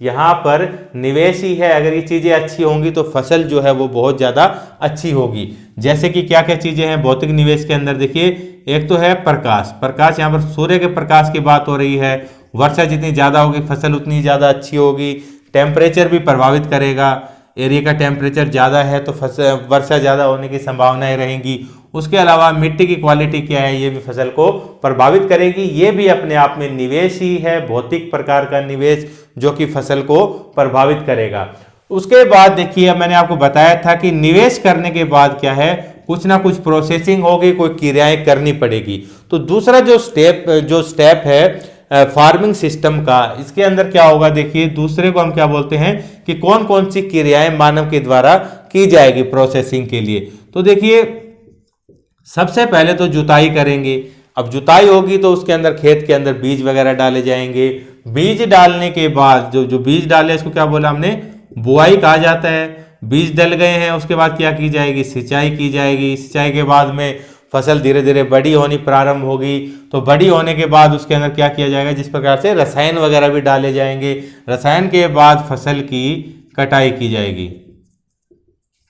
यहाँ पर निवेश ही है। अगर ये चीजें अच्छी होंगी तो फसल जो है वो बहुत ज्यादा अच्छी होगी। जैसे कि क्या क्या चीजें हैं भौतिक निवेश के अंदर, देखिए एक तो है प्रकाश। प्रकाश यहाँ पर सूर्य के प्रकाश की बात हो रही है। वर्षा जितनी ज्यादा होगी फसल उतनी ज्यादा अच्छी होगी। टेम्परेचर भी प्रभावित करेगा, एरिया का टेम्परेचर ज़्यादा है तो फसल वर्षा ज़्यादा होने की संभावनाएं रहेंगी। उसके अलावा मिट्टी की क्वालिटी क्या है, ये भी फसल को प्रभावित करेगी। ये भी अपने आप में निवेश ही है, भौतिक प्रकार का निवेश जो कि फसल को प्रभावित करेगा। उसके बाद देखिए मैंने आपको बताया था कि निवेश करने के बाद क्या है, कुछ ना कुछ प्रोसेसिंग होगी, कोई क्रियाएं करनी पड़ेगी। तो दूसरा जो स्टेप है फार्मिंग सिस्टम का, इसके अंदर क्या होगा, देखिए दूसरे को हम क्या बोलते हैं कि कौन कौन सी क्रियाएं मानव के द्वारा की जाएगी प्रोसेसिंग के लिए। तो देखिए सबसे पहले तो जुताई करेंगे। अब जुताई होगी तो उसके अंदर खेत के अंदर बीज वगैरह डाले जाएंगे। बीज डालने के बाद जो बीज डाले इसको क्या बोला हमने, बुआई कहा जाता है। बीज डल गए हैं उसके बाद क्या की जाएगी, सिंचाई की जाएगी। सिंचाई के बाद में फसल धीरे धीरे बड़ी होनी प्रारंभ होगी। तो बड़ी होने के बाद उसके अंदर क्या किया जाएगा, जिस प्रकार से रसायन वगैरह भी डाले जाएंगे। रसायन के बाद फसल की कटाई की जाएगी।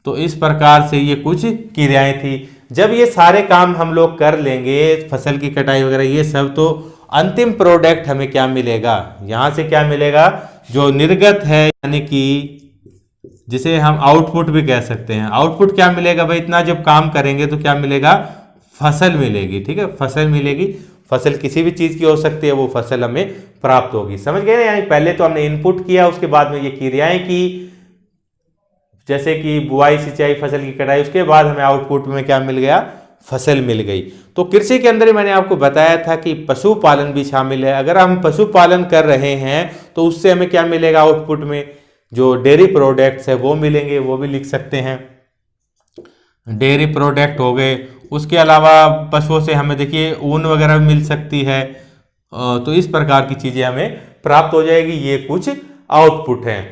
तो इस प्रकार से ये कुछ क्रियाएं थी। जब ये सारे काम हम लोग कर लेंगे, फसल की कटाई वगैरह ये सब, तो अंतिम प्रोडक्ट हमें क्या मिलेगा, यहां से क्या मिलेगा, जो निर्गत है यानी कि जिसे हम आउटपुट भी कह सकते हैं। आउटपुट क्या मिलेगा भाई, इतना जब काम करेंगे तो क्या मिलेगा, फसल मिलेगी। ठीक है, फसल मिलेगी। फसल किसी भी चीज की हो सकती है, वो फसल हमें प्राप्त होगी। समझ गए ना, यानी पहले तो हमने इनपुट किया, उसके बाद में ये क्रियाएं की, जैसे कि बुआई, सिंचाई, फसल की कटाई। उसके बाद हमें आउटपुट में क्या मिल गया, फसल मिल गई। तो कृषि के अंदर ही मैंने आपको बताया था कि पशुपालन भी शामिल है। अगर हम पशुपालन कर रहे हैं तो उससे हमें क्या मिलेगा, आउटपुट में जो डेयरी प्रोडक्ट्स है वो मिलेंगे, वो भी लिख सकते हैं, डेयरी प्रोडक्ट हो गए। उसके अलावा पशुओं से हमें देखिए ऊन वगैरह मिल सकती है। तो इस प्रकार की चीजें हमें प्राप्त हो जाएगी। ये कुछ आउटपुट है।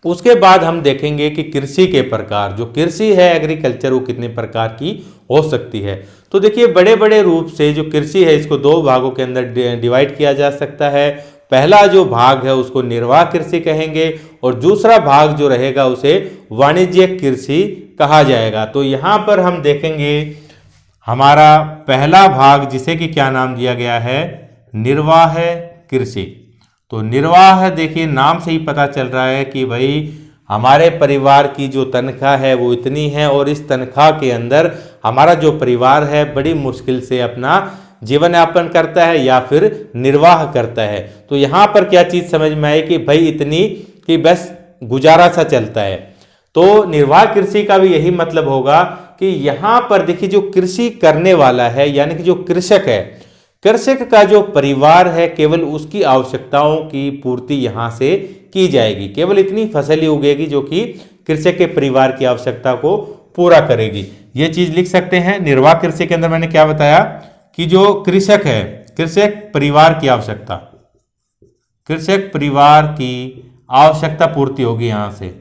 उसके बाद हम देखेंगे कि कृषि के प्रकार, जो कृषि है एग्रीकल्चर, वो कितने प्रकार की हो सकती है। तो देखिए बड़े बड़े रूप से जो कृषि है इसको दो भागों के अंदर डिवाइड किया जा सकता है। पहला जो भाग है उसको निर्वाह कृषि कहेंगे और दूसरा भाग जो रहेगा उसे वाणिज्यिक कृषि कहा जाएगा। तो यहाँ पर हम देखेंगे हमारा पहला भाग जिसे कि क्या नाम दिया गया है, निर्वाह कृषि। तो निर्वाह देखिए नाम से ही पता चल रहा है कि भाई हमारे परिवार की जो तनख्वाह है वो इतनी है और इस तनख्वाह के अंदर हमारा जो परिवार है बड़ी मुश्किल से अपना जीवन यापन करता है या फिर निर्वाह करता है। तो यहाँ पर क्या चीज़ समझ में आई कि भाई इतनी कि बस गुजारा सा चलता है। तो निर्वाह कृषि का भी यही मतलब होगा कि यहाँ पर देखिए जो कृषि करने वाला है यानी कि जो कृषक है, कृषक का जो परिवार है केवल उसकी आवश्यकताओं की पूर्ति यहाँ से की जाएगी। केवल इतनी फसल ही उगेगी जो कि कृषक के परिवार की आवश्यकता को पूरा करेगी। ये चीज लिख सकते हैं। निर्वाह कृषि के अंदर मैंने क्या बताया कि जो कृषक है, कृषक परिवार की आवश्यकता, कृषक परिवार की आवश्यकता पूर्ति होगी, यहाँ से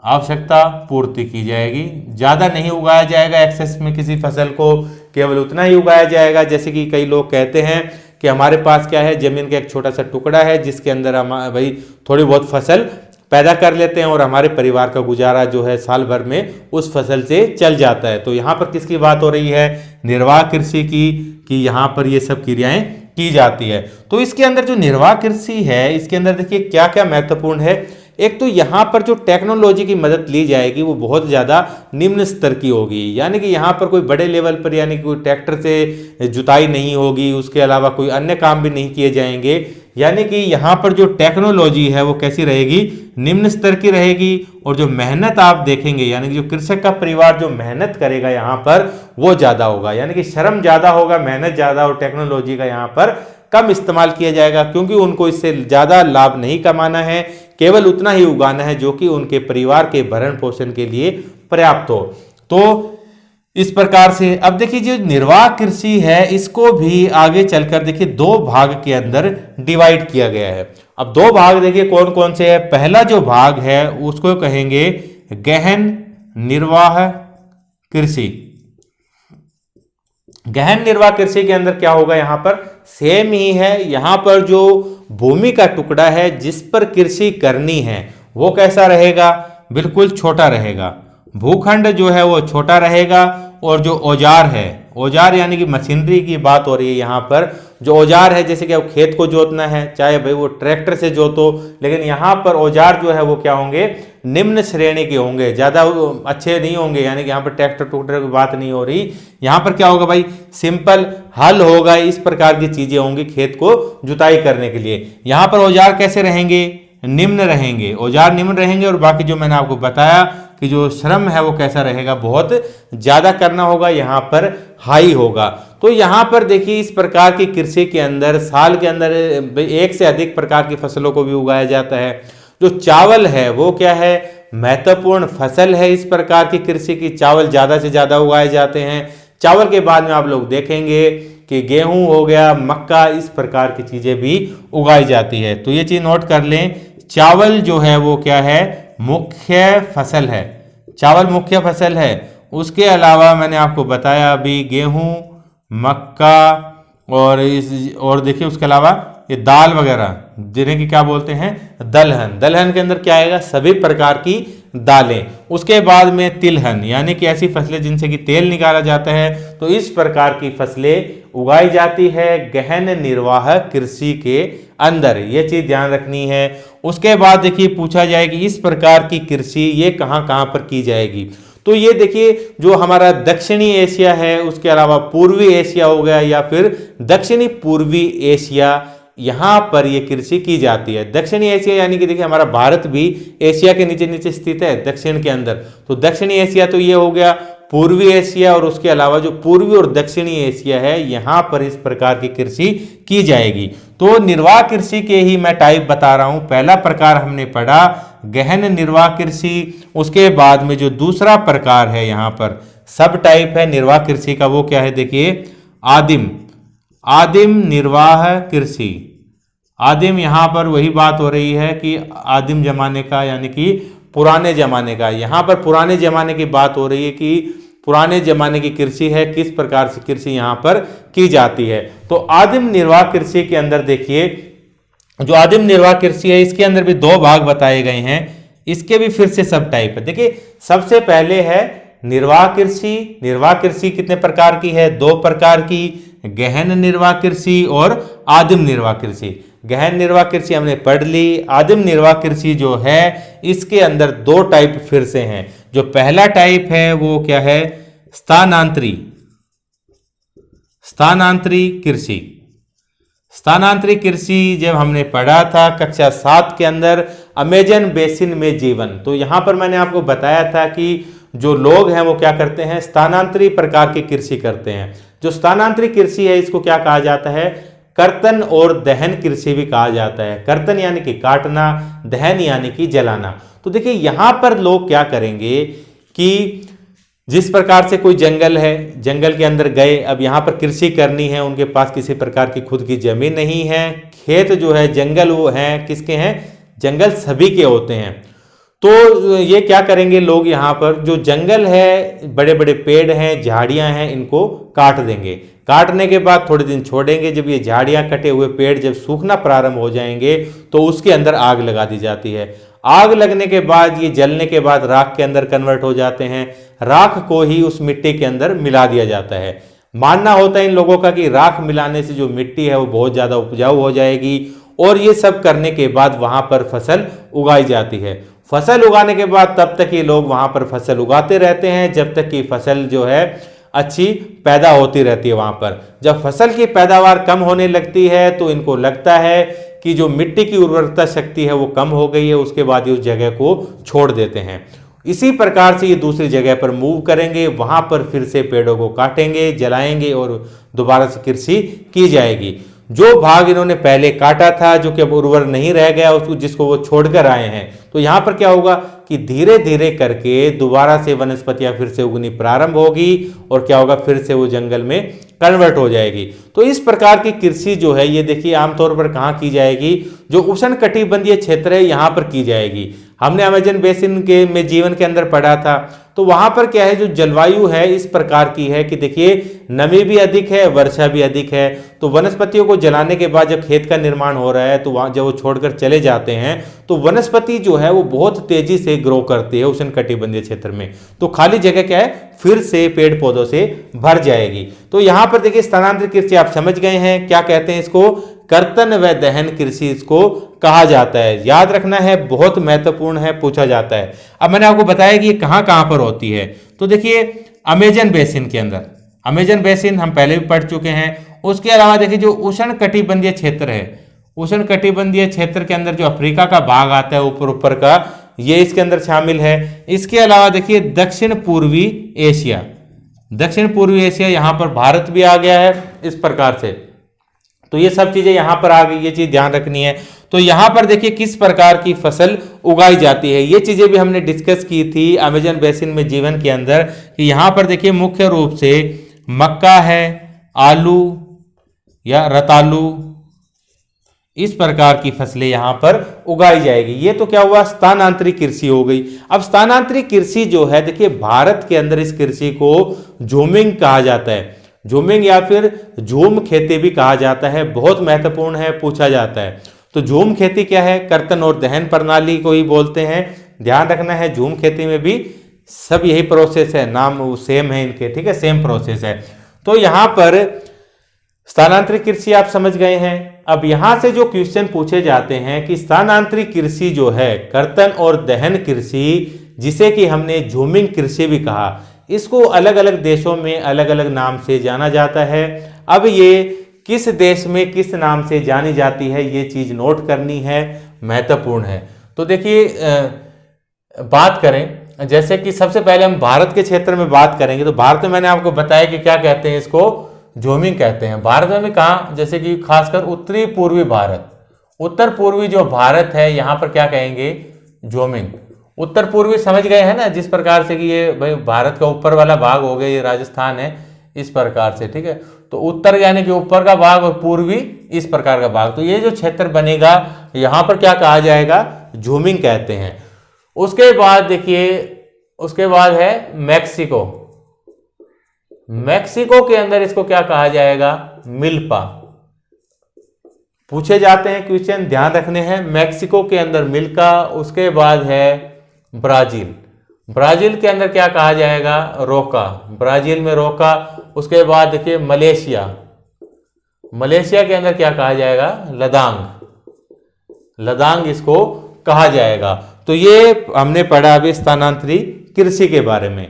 आवश्यकता पूर्ति की जाएगी। ज़्यादा नहीं उगाया जाएगा एक्सेस में किसी फसल को, केवल उतना ही उगाया जाएगा। जैसे कि कई लोग कहते हैं कि हमारे पास क्या है, जमीन का एक छोटा सा टुकड़ा है जिसके अंदर हम भाई थोड़ी बहुत फसल पैदा कर लेते हैं और हमारे परिवार का गुजारा जो है साल भर में उस फसल से चल जाता है। तो यहाँ पर किसकी बात हो रही है, निर्वाह कृषि की, कि यहाँ पर ये सब क्रियाएं की जाती है। तो इसके अंदर जो निर्वाह कृषि है इसके अंदर देखिए क्या क्या महत्वपूर्ण है। एक तो यहाँ पर जो टेक्नोलॉजी की मदद ली जाएगी वो बहुत ज़्यादा निम्न स्तर की होगी, यानी कि यहाँ पर कोई बड़े लेवल पर यानी कि कोई ट्रैक्टर से जुताई नहीं होगी, उसके अलावा कोई अन्य काम भी नहीं किए जाएंगे। यानी कि यहाँ पर जो टेक्नोलॉजी है वो कैसी रहेगी, निम्न स्तर की रहेगी। और जो मेहनत आप देखेंगे यानी कि जो कृषक का परिवार जो मेहनत करेगा यहाँ पर वो ज़्यादा होगा, यानी कि श्रम ज़्यादा होगा, मेहनत ज़्यादा, और टेक्नोलॉजी का यहाँ पर कम इस्तेमाल किया जाएगा क्योंकि उनको इससे ज़्यादा लाभ नहीं कमाना है, केवल उतना ही उगाना है जो कि उनके परिवार के भरण पोषण के लिए पर्याप्त हो। तो इस प्रकार से अब देखिए जो निर्वाह कृषि है इसको भी आगे चलकर देखिए दो भाग के अंदर डिवाइड किया गया है। अब दो भाग देखिए कौन कौन से है। पहला जो भाग है उसको कहेंगे गहन निर्वाह कृषि। गहन निर्वाह कृषि के अंदर क्या होगा, यहाँ पर सेम ही है। यहाँ पर जो भूमि का टुकड़ा है जिस पर कृषि करनी है वो कैसा रहेगा, बिल्कुल छोटा रहेगा। भूखंड जो है वो छोटा रहेगा और जो औजार है, औजार यानी कि मशीनरी की बात हो रही है यहाँ पर। जो औजार है जैसे कि अब खेत को जोतना है, चाहे भाई वो ट्रैक्टर से जोतो, लेकिन यहाँ पर औजार जो है वो क्या होंगे, निम्न श्रेणी के होंगे, ज़्यादा अच्छे नहीं होंगे। यानी कि यहाँ पर ट्रैक्टर टूक्टर की बात नहीं हो रही, यहाँ पर क्या होगा भाई, सिंपल हल होगा, इस प्रकार की चीज़ें होंगी खेत को जुताई करने के लिए। यहाँ पर औजार कैसे रहेंगे, निम्न रहेंगे, औजार निम्न रहेंगे। और बाकी जो मैंने आपको बताया कि जो श्रम है वो कैसा रहेगा, बहुत ज़्यादा करना होगा, यहाँ पर हाई होगा। तो यहाँ पर देखिए इस प्रकार की कृषि के अंदर साल के अंदर एक से अधिक प्रकार की फसलों को भी उगाया जाता है। जो चावल है वो क्या है, महत्वपूर्ण फसल है इस प्रकार की कृषि की। चावल ज़्यादा से ज़्यादा उगाए जाते हैं। चावल के बाद में आप लोग देखेंगे कि गेहूं हो गया, मक्का, इस प्रकार की चीज़ें भी उगाई जाती है। तो ये चीज़ नोट कर लें, चावल जो है वो क्या है, मुख्य फसल है। चावल मुख्य फसल है। उसके अलावा मैंने आपको बताया अभी गेहूं, मक्का और देखिए उसके अलावा ये दाल वगैरह जिन्हें कि क्या बोलते हैं, दलहन। दलहन के अंदर क्या आएगा, सभी प्रकार की दालें। उसके बाद में तिलहन यानी कि ऐसी फसलें जिनसे कि तेल निकाला जाता है। तो इस प्रकार की फसलें उगाई जाती है गहन निर्वाह कृषि के अंदर, ये चीज ध्यान रखनी है। उसके बाद देखिए पूछा जाए कि इस प्रकार की कृषि ये कहाँ कहाँ पर की जाएगी। तो ये देखिए जो हमारा दक्षिणी एशिया है, उसके अलावा पूर्वी एशिया हो गया या फिर दक्षिणी पूर्वी एशिया, यहाँ पर ये कृषि की जाती है। दक्षिणी एशिया यानी कि देखिए हमारा भारत भी एशिया के नीचे नीचे स्थित है, दक्षिण के अंदर। तो दक्षिणी एशिया तो ये हो गया पूर्वी एशिया, और उसके अलावा जो पूर्वी और दक्षिणी एशिया है यहाँ पर इस प्रकार की कृषि की जाएगी। तो निर्वाह कृषि के ही मैं टाइप बता रहा हूँ। पहला प्रकार हमने पढ़ा गहन निर्वाह कृषि। उसके बाद में जो दूसरा प्रकार है यहाँ पर सब टाइप है निर्वाह कृषि का, वो क्या है देखिए, आदिम निर्वाह कृषि। आदिम यहाँ पर वही बात हो रही है कि आदिम जमाने का यानी कि पुराने जमाने का, यहाँ पर पुराने जमाने की बात हो रही है कि पुराने जमाने की कृषि है, किस प्रकार से कृषि यहाँ पर की जाती है। तो आदिम निर्वाह कृषि के अंदर देखिए, जो आदिम निर्वाह कृषि है इसके अंदर भी दो भाग बताए गए हैं, इसके भी फिर से सब टाइप है। देखिए सबसे पहले है निर्वाह कृषि। निर्वाह कृषि कितने प्रकार की है? दो प्रकार की, गहन निर्वाह कृषि और आदिम निर्वाह कृषि। गहन निर्वाह कृषि हमने पढ़ ली। आदिम निर्वाह कृषि जो है इसके अंदर दो टाइप फिर से हैं। जो पहला टाइप है वो क्या है? स्थानांतरी कृषि। स्थानांतरी कृषि जब हमने पढ़ा था कक्षा 7 के अंदर, अमेजन बेसिन में जीवन, तो यहां पर मैंने आपको बताया था कि जो लोग हैं वो क्या करते हैं? स्थानांतरी प्रकार की कृषि करते हैं। जो स्थानांतरी कृषि है इसको क्या कहा जाता है? कर्तन और दहन कृषि भी कहा जाता है। कर्तन यानी कि काटना, दहन यानी कि जलाना। तो देखिए यहां पर लोग क्या करेंगे कि जिस प्रकार से कोई जंगल है, जंगल के अंदर गए, अब यहाँ पर कृषि करनी है, उनके पास किसी प्रकार की खुद की जमीन नहीं है, खेत जो है जंगल वो हैं, किसके हैं? जंगल सभी के होते हैं। तो ये क्या करेंगे लोग, यहाँ पर जो जंगल है, बड़े बड़े पेड़ हैं, झाड़ियां हैं, इनको काट देंगे। काटने के बाद थोड़े दिन छोड़ेंगे, जब ये झाड़ियां, कटे हुए पेड़ जब सूखना प्रारंभ हो जाएंगे तो उसके अंदर आग लगा दी जाती है। आग लगने के बाद, ये जलने के बाद राख के अंदर कन्वर्ट हो जाते हैं। राख को ही उस मिट्टी के अंदर मिला दिया जाता है। मानना होता है इन लोगों का कि राख मिलाने से जो मिट्टी है वो बहुत ज्यादा उपजाऊ हो जाएगी, और ये सब करने के बाद वहां पर फसल उगाई जाती है। फसल उगाने के बाद तब तक ये लोग वहां पर फसल उगाते रहते हैं जब तक कि फसल जो है अच्छी पैदा होती रहती है। वहां पर जब फसल की पैदावार कम होने लगती है तो इनको लगता है कि जो मिट्टी की उर्वरता शक्ति है वो कम हो गई है, उसके बाद ये उस जगह को छोड़ देते हैं। इसी प्रकार से ये दूसरी जगह पर मूव करेंगे, वहां पर फिर से पेड़ों को काटेंगे, जलाएंगे और दोबारा से कृषि की जाएगी। जो भाग इन्होंने पहले काटा था, जो कि अब उर्वर नहीं रह गया, उसको जिसको वो छोड़कर आए हैं, तो यहां पर क्या होगा कि धीरे धीरे करके दोबारा से वनस्पतियां फिर से उगनी प्रारंभ होगी और क्या होगा, फिर से वो जंगल में कन्वर्ट हो जाएगी। तो इस प्रकार की कृषि जो है ये देखिए आमतौर पर कहाँ की जाएगी? जो उष्ण कटिबंधीय क्षेत्र है यहां पर की जाएगी। हमने अमेजन बेसिन के में जीवन के अंदर पढ़ा था, तो वहां पर क्या है, जो जलवायु है इस प्रकार की है कि देखिए नमी भी अधिक है, वर्षा भी अधिक है। तो वनस्पतियों को जलाने के बाद जब खेत का निर्माण हो रहा है तो वहां जब वो छोड़कर चले जाते हैं तो वनस्पति जो है वो बहुत तेजी से ग्रो करती है उष्ण कटिबंधीय क्षेत्र में। तो खाली जगह क्या है, फिर से पेड़ पौधों से भर जाएगी। तो यहां पर देखिए स्थानांतरित कृषि आप समझ गए हैं, क्या कहते हैं इसको? कर्तन व दहन कृषि इसको कहा जाता है। याद रखना है, बहुत महत्वपूर्ण है, पूछा जाता है। अब मैंने आपको बताया कि ये कहां कहां पर होती है। तो देखिए अमेजन बेसिन के अंदर, अमेजन बेसिन हम पहले भी पढ़ चुके हैं। उसके अलावा देखिए जो उष्ण कटिबंधीय क्षेत्र है, उष्ण कटिबंधीय क्षेत्र के अंदर जो अफ्रीका का भाग आता है ऊपर ऊपर का, ये इसके अंदर शामिल है। इसके अलावा देखिए दक्षिण पूर्वी एशिया, दक्षिण पूर्वी एशिया, यहां पर भारत भी आ गया है इस प्रकार से। तो ये सब चीजें यहां पर आ गई, ये चीज ध्यान रखनी है। तो यहां पर देखिए किस प्रकार की फसल उगाई जाती है, ये चीजें भी हमने डिस्कस की थी अमेजन बेसिन में जीवन के अंदर, कि यहां पर देखिए मुख्य रूप से मक्का है, आलू या रतालू, इस प्रकार की फसलें यहां पर उगाई जाएगी। ये तो क्या हुआ, स्थानांतरित कृषि हो गई। अब स्थानांतरित कृषि जो है देखिए भारत के अंदर इस कृषि को झूमिंग कहा जाता है। झूमिंग या फिर झूम खेती भी कहा जाता है, बहुत महत्वपूर्ण है, पूछा जाता है। तो झूम खेती क्या है? कर्तन और दहन प्रणाली को ही बोलते हैं। ध्यान रखना है, झूम खेती में भी सब यही प्रोसेस है, नाम सेम है इनके, ठीक है, सेम प्रोसेस है। तो यहां पर स्थानांतरित कृषि आप समझ गए हैं। अब यहां से जो क्वेश्चन पूछे जाते हैं कि स्थानांतरित कृषि जो है, कर्तन और दहन कृषि, जिसे कि हमने झूमिंग कृषि भी कहा, इसको अलग अलग देशों में अलग अलग नाम से जाना जाता है। अब ये किस देश में किस नाम से जानी जाती है, ये चीज नोट करनी है, महत्वपूर्ण है। तो देखिए बात करें, जैसे कि सबसे पहले हम भारत के क्षेत्र में बात करेंगे, तो भारत में मैंने आपको बताया कि क्या कहते हैं इसको, झूमिंग कहते हैं। भारत में कहा, जैसे कि खासकर उत्तरी पूर्वी भारत, उत्तर पूर्वी जो भारत है यहां पर क्या कहेंगे, झूमिंग। उत्तर पूर्वी समझ गए हैं ना, जिस प्रकार से कि ये भाई भारत का ऊपर वाला भाग हो गया, ये राजस्थान है, इस प्रकार से, ठीक है। तो उत्तर यानी कि ऊपर का भाग और पूर्वी इस प्रकार का भाग, तो ये जो क्षेत्र बनेगा यहां पर क्या कहा जाएगा, झूमिंग कहते हैं। उसके बाद देखिए, उसके बाद है मैक्सिको। मैक्सिको के अंदर इसको क्या कहा जाएगा, मिल्पा। पूछे जाते हैं क्वेश्चन, ध्यान रखने हैं। मैक्सिको के अंदर मिल्का। उसके बाद है ब्राजील। ब्राजील के अंदर क्या कहा जाएगा, रोका। ब्राजील में रोका। उसके बाद देखिए मलेशिया। मलेशिया के अंदर क्या कहा जाएगा, लदांग। लदांग इसको कहा जाएगा। तो ये हमने पढ़ा अभी स्थानांतरित कृषि के बारे में।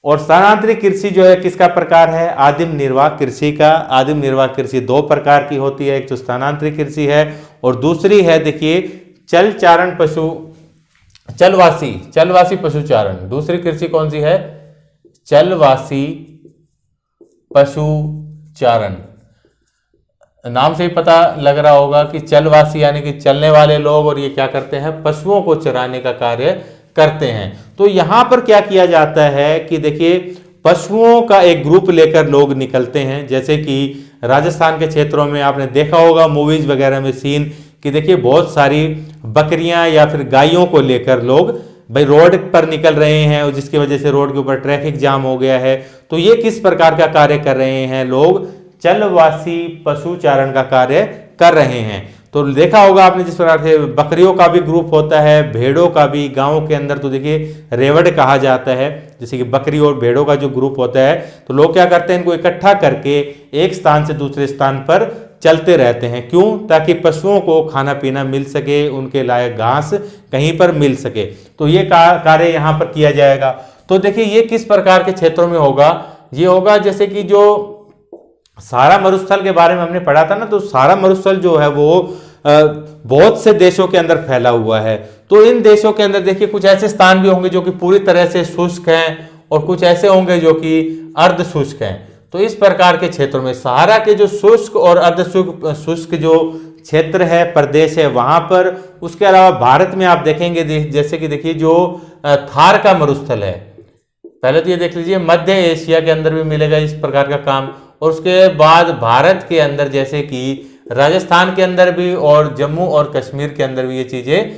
और स्थानांतरित कृषि जो है किसका प्रकार है, आदिम निर्वाह कृषि का। आदिम निर्वाह कृषि दो प्रकार की होती है, एक तो स्थानांतरित कृषि है और दूसरी है देखिए चलचारण पशु, चलवासी पशुचारण। दूसरी कृषि कौन सी है, चलवासी पशुचारण। नाम से ही पता लग रहा होगा कि चलवासी यानी कि चलने वाले लोग, और ये क्या करते हैं, पशुओं को चराने का कार्य करते हैं। तो यहां पर क्या किया जाता है कि देखिए पशुओं का एक ग्रुप लेकर लोग निकलते हैं। जैसे कि राजस्थान के क्षेत्रों में आपने देखा होगा मूवीज वगैरह में सीन कि देखिए बहुत सारी बकरियां या फिर गायों को लेकर लोग भाई रोड पर निकल रहे हैं, और जिसकी वजह से रोड के ऊपर ट्रैफिक जाम हो गया है। तो ये किस प्रकार का कार्य कर रहे हैं, लोग चलवासी पशुचारण का कार्य कर रहे हैं। तो देखा होगा आपने जिस प्रकार से बकरियों का भी ग्रुप होता है, भेड़ों का भी। गांव के अंदर तो देखिए रेवड़ कहा जाता है, जैसे कि बकरी और भेड़ों का जो ग्रुप होता है। तो लोग क्या करते हैं, इनको इकट्ठा करके एक स्थान से दूसरे स्थान पर चलते रहते हैं। क्यों, ताकि पशुओं को खाना पीना मिल सके, उनके लायक घास कहीं पर मिल सके। तो ये कार्य यहाँ पर किया जाएगा। तो देखिए ये किस प्रकार के क्षेत्रों में होगा, ये होगा जैसे कि जो सारा मरुस्थल के बारे में हमने पढ़ा था ना, तो सारा मरुस्थल जो है वो बहुत से देशों के अंदर फैला हुआ है। तो इन देशों के अंदर देखिए कुछ ऐसे स्थान भी होंगे जो कि पूरी तरह से शुष्क हैं, और कुछ ऐसे होंगे जो कि अर्ध शुष्क हैं। तो इस प्रकार के क्षेत्रों में सहारा के जो शुष्क और अर्ध शुष्क जो क्षेत्र है, प्रदेश है, वहां पर। उसके अलावा भारत में आप देखेंगे जैसे कि देखिए जो थार का मरुस्थल है, पहले तो ये देख लीजिए मध्य एशिया के अंदर भी मिलेगा इस प्रकार का काम। और उसके बाद भारत के अंदर जैसे कि राजस्थान के अंदर भी और जम्मू और कश्मीर के अंदर भी ये चीजें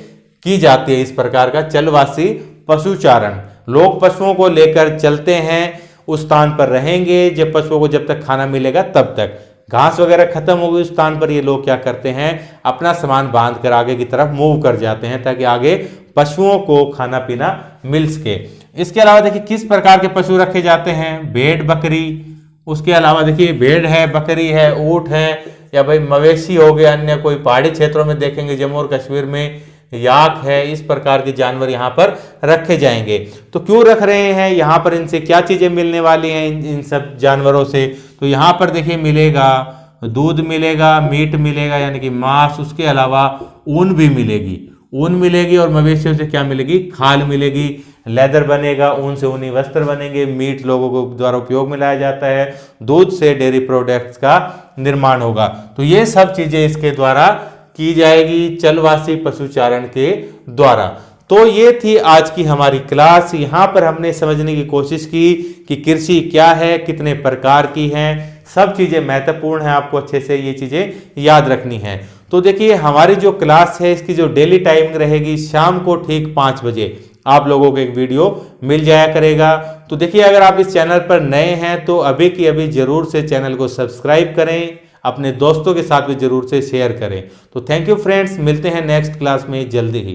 की जाती है, इस प्रकार का चलवासी पशुचारण। लोग पशुओं को लेकर चलते हैं, उस स्थान पर रहेंगे जब पशुओं को जब तक खाना मिलेगा तब तक। घास वगैरह खत्म होगी उस स्थान पर, ये लोग क्या करते हैं, अपना सामान बांध कर आगे की तरफ मूव कर जाते हैं, ताकि आगे पशुओं को खाना पीना मिल सके। इसके अलावा देखिए किस प्रकार के पशु रखे जाते हैं, भेड़ बकरी। उसके अलावा देखिए भेड़ है, बकरी है, ऊंट है, या भाई मवेशी हो गए। अन्य कोई पहाड़ी क्षेत्रों में देखेंगे जम्मू और कश्मीर में याक है। इस प्रकार के जानवर यहाँ पर रखे जाएंगे। तो क्यों रख रहे हैं, यहाँ पर इनसे क्या चीजें मिलने वाली हैं इन सब जानवरों से। तो यहाँ पर देखिए मिलेगा दूध मिलेगा, मीट मिलेगा यानी कि मांस। उसके अलावा ऊन भी मिलेगी, ऊन मिलेगी। और मवेशियों से क्या मिलेगी, खाल मिलेगी, लेदर बनेगा, ऊन से ऊनी वस्त्र बनेंगे, मीट लोगों को द्वारा उपयोग में लाया जाता है, दूध से डेयरी प्रोडक्ट्स का निर्माण होगा। तो ये सब चीजें इसके द्वारा की जाएगी, चलवासी पशुचारण के द्वारा। तो ये थी आज की हमारी क्लास। यहाँ पर हमने समझने की कोशिश की कि कृषि क्या है, कितने प्रकार की है, सब चीजें महत्वपूर्ण है, आपको अच्छे से ये चीजें याद रखनी है। तो देखिए हमारी जो क्लास है इसकी जो डेली टाइमिंग रहेगी, शाम को ठीक 5 बजे आप लोगों को एक वीडियो मिल जाया करेगा। तो देखिए अगर आप इस चैनल पर नए हैं तो अभी की अभी जरूर से चैनल को सब्सक्राइब करें, अपने दोस्तों के साथ भी जरूर से शेयर करें। तो थैंक यू फ्रेंड्स, मिलते हैं नेक्स्ट क्लास में जल्दी ही।